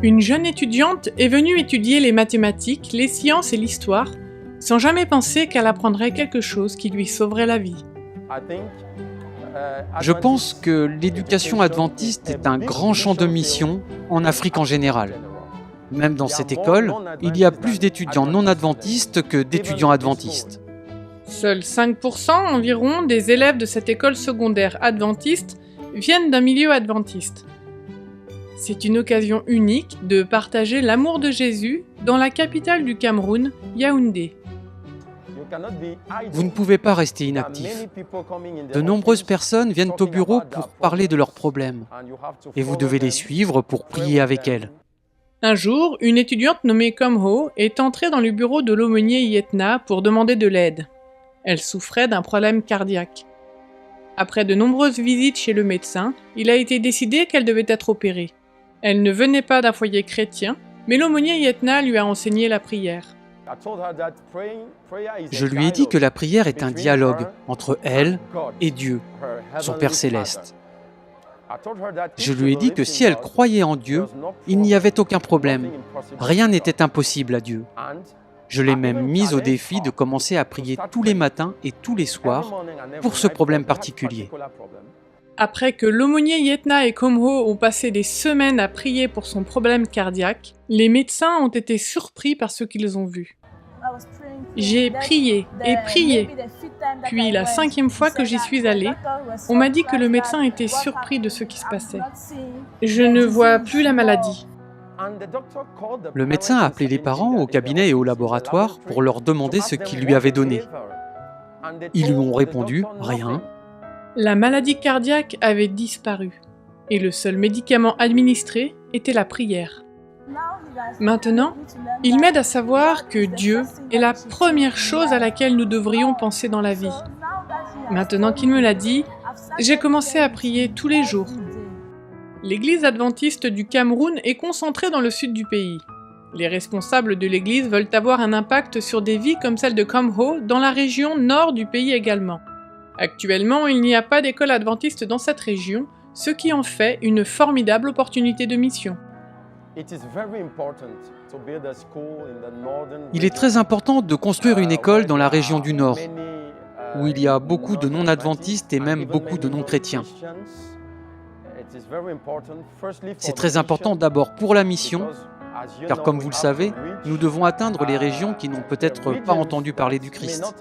Une jeune étudiante est venue étudier les mathématiques, les sciences et l'histoire, sans jamais penser qu'elle apprendrait quelque chose qui lui sauverait la vie. Je pense que l'éducation adventiste est un grand champ de mission en Afrique en général. Même dans cette école, il y a plus d'étudiants non adventistes que d'étudiants adventistes. Seuls 5% environ des élèves de cette école secondaire adventiste viennent d'un milieu adventiste. C'est une occasion unique de partager l'amour de Jésus dans la capitale du Cameroun, Yaoundé. Vous ne pouvez pas rester inactif. De nombreuses personnes viennent au bureau pour parler de leurs problèmes. Et vous devez les suivre pour prier avec elles. Un jour, une étudiante nommée Komho est entrée dans le bureau de l'aumônier Yetna pour demander de l'aide. Elle souffrait d'un problème cardiaque. Après de nombreuses visites chez le médecin, il a été décidé qu'elle devait être opérée. Elle ne venait pas d'un foyer chrétien, mais l'aumônier Yetna lui a enseigné la prière. Je lui ai dit que la prière est un dialogue entre elle et Dieu, son Père céleste. Je lui ai dit que si elle croyait en Dieu, il n'y avait aucun problème. Rien n'était impossible à Dieu. Je l'ai même mise au défi de commencer à prier tous les matins et tous les soirs pour ce problème particulier. Après que l'aumônier Yetna et Komho ont passé des semaines à prier pour son problème cardiaque, les médecins ont été surpris par ce qu'ils ont vu. J'ai prié et prié. Puis la 5e fois que j'y suis allée, on m'a dit que le médecin était surpris de ce qui se passait. Je ne vois plus la maladie. Le médecin a appelé les parents au cabinet et au laboratoire pour leur demander ce qu'il lui avait donné. Ils lui ont répondu « rien ». La maladie cardiaque avait disparu et le seul médicament administré était la prière. Maintenant, il m'aide à savoir que Dieu est la première chose à laquelle nous devrions penser dans la vie. Maintenant qu'il me l'a dit, j'ai commencé à prier tous les jours. L'église adventiste du Cameroun est concentrée dans le sud du pays. Les responsables de l'église veulent avoir un impact sur des vies comme celle de Komho dans la région nord du pays également. Actuellement, il n'y a pas d'école adventiste dans cette région, ce qui en fait une formidable opportunité de mission. Il est très important de construire une école dans la région du Nord, où il y a beaucoup de non-adventistes et même beaucoup de non-chrétiens. C'est très important d'abord pour la mission, car comme vous le savez, nous devons atteindre les régions qui n'ont peut-être pas entendu parler du Christ.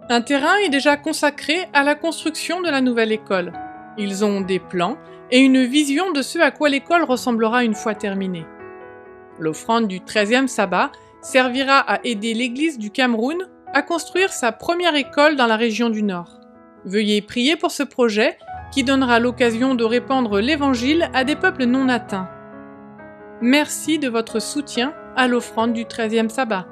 Un terrain est déjà consacré à la construction de la nouvelle école. Ils ont des plans et une vision de ce à quoi l'école ressemblera une fois terminée. L'offrande du 13e sabbat servira à aider l'Église du Cameroun à construire sa première école dans la région du Nord. Veuillez prier pour ce projet qui donnera l'occasion de répandre l'Évangile à des peuples non atteints. Merci de votre soutien à l'offrande du 13e sabbat.